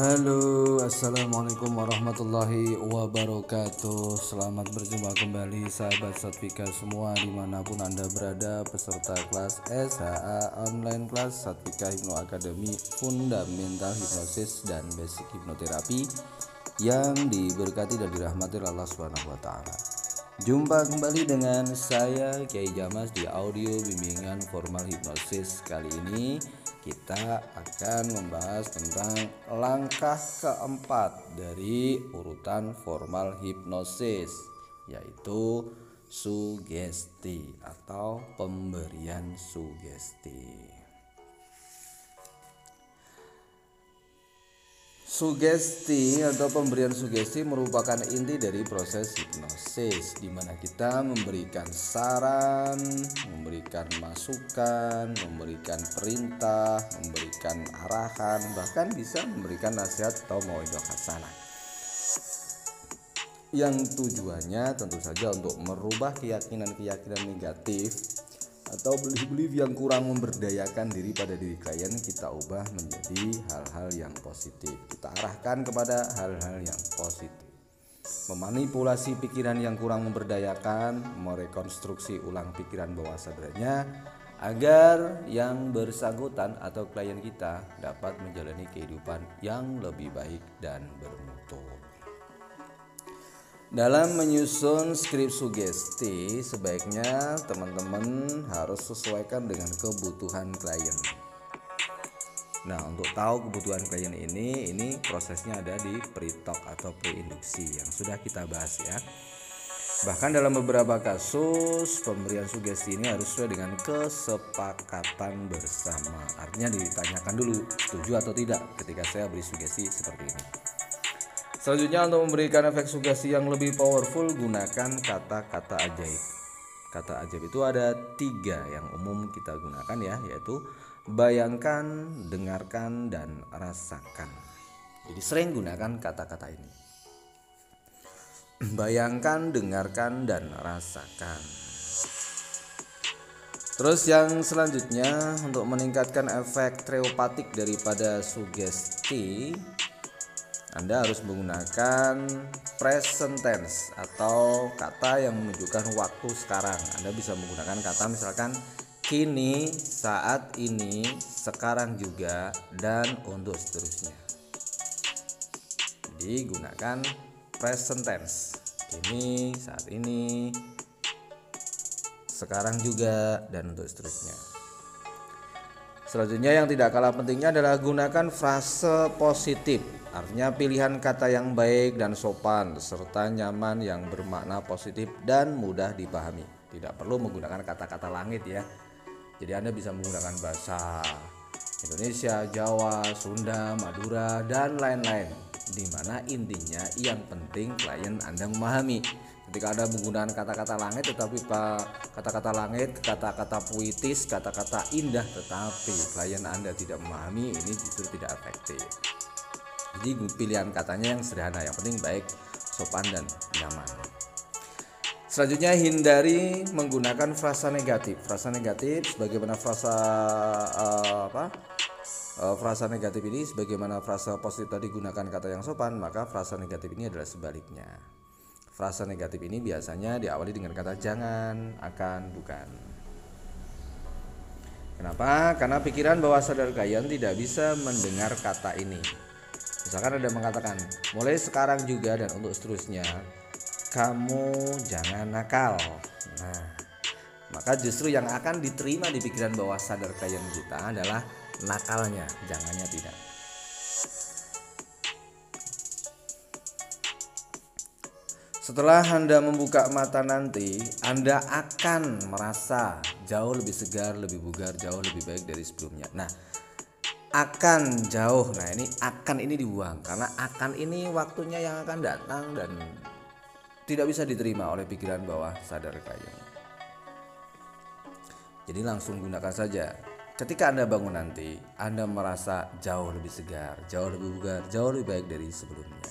Halo, assalamualaikum warahmatullahi wabarakatuh. Selamat berjumpa kembali sahabat Satvika semua dimanapun anda berada, peserta kelas SHA online kelas Satvika Hipno Academy Fundamental Hipnosis dan Basic Hipnoterapi yang diberkati dan dirahmati Allah Subhanahu wa taala. Jumpa kembali dengan saya Kiai Jamas di audio bimbingan formal hipnosis. Kali ini kita akan membahas tentang langkah keempat dari urutan formal hipnosis, yaitu sugesti atau pemberian sugesti. Sugesti atau pemberian sugesti merupakan inti dari proses hipnosis, di mana kita memberikan saran, memberikan masukan, memberikan perintah, memberikan arahan, bahkan bisa memberikan nasihat atau mauidhah hasanah. Yang tujuannya tentu saja untuk merubah keyakinan-keyakinan negatif atau belief-belief yang kurang memberdayakan diri pada diri klien, kita ubah menjadi hal-hal yang positif. Kita arahkan kepada hal-hal yang positif. Memanipulasi pikiran yang kurang memberdayakan, merekonstruksi ulang pikiran bawah sadarnya agar yang bersangkutan atau klien kita dapat menjalani kehidupan yang lebih baik dan bermutu. Dalam menyusun skrip sugesti, sebaiknya teman-teman harus sesuaikan dengan kebutuhan klien. Nah, untuk tahu kebutuhan klien ini prosesnya ada di pre-talk atau pre-induksi yang sudah kita bahas ya. Bahkan dalam beberapa kasus pemberian sugesti ini harus sesuai dengan kesepakatan bersama. Artinya ditanyakan dulu setuju atau tidak ketika saya beri sugesti seperti ini. Selanjutnya, untuk memberikan efek sugesti yang lebih powerful, gunakan kata-kata ajaib. Kata ajaib itu ada 3 yang umum kita gunakan ya, yaitu bayangkan, dengarkan, dan rasakan. Jadi sering gunakan kata-kata ini. Bayangkan, dengarkan, dan rasakan. Terus yang selanjutnya, untuk meningkatkan efek terapeutik daripada sugesti, Anda harus menggunakan present tense atau kata yang menunjukkan waktu sekarang. Anda bisa menggunakan kata misalkan kini, saat ini, sekarang juga, dan untuk seterusnya. Jadi gunakan present tense. Kini, saat ini, sekarang juga, dan untuk seterusnya. Selanjutnya yang tidak kalah pentingnya adalah gunakan frase positif. Artinya pilihan kata yang baik dan sopan serta nyaman yang bermakna positif dan mudah dipahami. Tidak perlu menggunakan kata-kata langit ya. Jadi Anda bisa menggunakan bahasa Indonesia, Jawa, Sunda, Madura, dan lain-lain. Di mana intinya yang penting klien Anda memahami. Ketika Anda menggunakan kata-kata langit tetapi kata-kata langit, kata-kata puitis, kata-kata indah tetapi klien Anda tidak memahami, ini justru tidak efektif. Jadi pilihan katanya yang sederhana, yang penting baik, sopan, dan nyaman. Selanjutnya, hindari menggunakan frasa negatif. Frasa negatif sebagaimana frasa negatif ini sebagaimana frasa positif tadi gunakan kata yang sopan, maka frasa negatif ini adalah sebaliknya. Frasa negatif ini biasanya diawali dengan kata jangan, akan, bukan. Kenapa? Karena pikiran bawah sadar klien tidak bisa mendengar kata ini. Misalkan Anda mengatakan mulai sekarang juga dan untuk seterusnya, kamu jangan nakal. Nah, maka justru yang akan diterima di pikiran bawah sadar klien kita adalah nakalnya, jangannya tidak. Setelah Anda membuka mata nanti, Anda akan merasa jauh lebih segar, lebih bugar, jauh lebih baik dari sebelumnya. Nah, akan jauh. Nah, ini dibuang karena akan ini waktunya yang akan datang dan tidak bisa diterima oleh pikiran bawah sadar klien. Jadi langsung gunakan saja. Ketika Anda bangun nanti, Anda merasa jauh lebih segar, jauh lebih bugar, jauh lebih baik dari sebelumnya.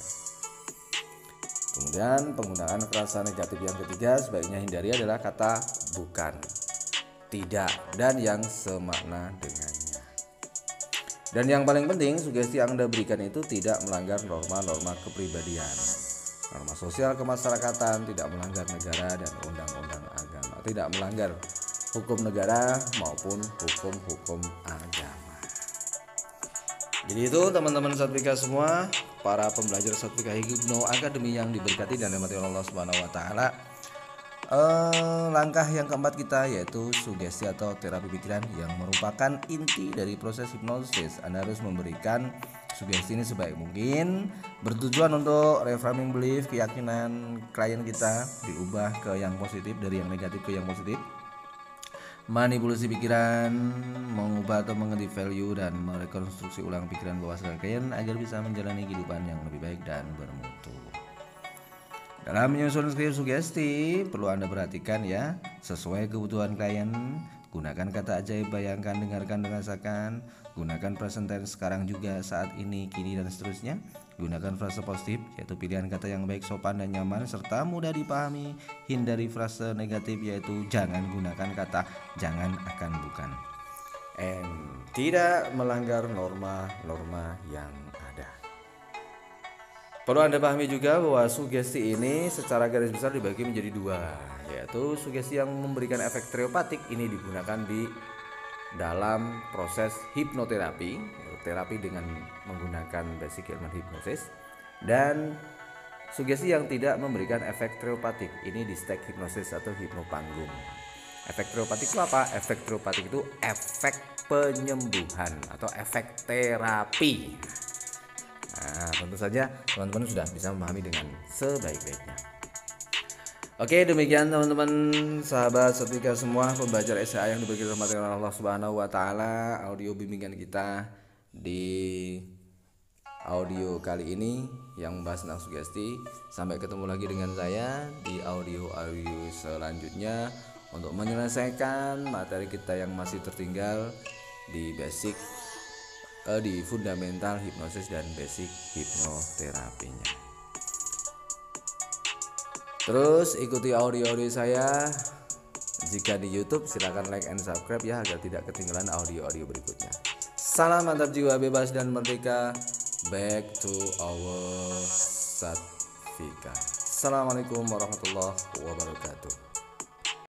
Kemudian penggunaan frasa negatif yang ketiga sebaiknya hindari adalah kata bukan, tidak, dan yang semakna dengannya. Dan yang paling penting, sugesti yang Anda berikan itu tidak melanggar norma-norma kepribadian, norma sosial kemasyarakatan, tidak melanggar negara dan undang-undang agama, tidak melanggar hukum negara maupun hukum-hukum agama. Jadi itu teman-teman Satvika semua, para pembelajar Satvika Hipno Academy yang diberkati dan dirahmati Allah Subhanahu wa taala. Langkah yang keempat kita yaitu sugesti atau terapi pikiran yang merupakan inti dari proses hipnosis. Anda harus memberikan sugesti ini sebaik mungkin, bertujuan untuk reframing belief, keyakinan klien kita diubah ke yang positif dari yang negatif ke yang positif. Manipulasi pikiran, mengubah atau mengganti value dan merekonstruksi ulang pikiran bawah sadar klien agar bisa menjalani kehidupan yang lebih baik dan bermutu. Dalam menyusun skrip sugesti, perlu Anda perhatikan ya, sesuai kebutuhan klien. Gunakan kata ajaib, bayangkan, dengarkan, dan rasakan. Gunakan present tense sekarang juga, saat ini, kini, dan seterusnya. Gunakan frase positif, yaitu pilihan kata yang baik, sopan, dan nyaman, serta mudah dipahami. Hindari frase negatif, yaitu jangan gunakan kata jangan, akan, bukan. Tidak melanggar norma-norma yang ada. Perlu Anda pahami juga bahwa sugesti ini secara garis besar dibagi menjadi dua, yaitu sugesti yang memberikan efek terapeutik ini digunakan di dalam proses hipnoterapi, terapi dengan menggunakan basic ilmu hipnosis, dan sugesti yang tidak memberikan efek terapeutik ini di stage hipnosis atau hipnopanggung. Efek terapeutik itu apa? Efek terapeutik itu efek penyembuhan atau efek terapi. Nah, tentu saja teman-teman sudah bisa memahami dengan sebaik-baiknya. Oke, demikian teman-teman sahabat Satvika semua, pembelajar SA yang diberi rahmat oleh Allah Subhanahu wa taala, audio bimbingan kita di audio kali ini yang membahas tentang sugesti. Sampai ketemu lagi dengan saya di audio-audio selanjutnya untuk menyelesaikan materi kita yang masih tertinggal di basic, di fundamental hipnosis dan basic hipnoterapinya. Terus ikuti audio-audio saya. Jika di YouTube silakan like and subscribe ya, agar tidak ketinggalan audio-audio berikutnya. Salam mantap jiwa bebas dan merdeka. Back to our Satvika. Assalamualaikum warahmatullahi wabarakatuh.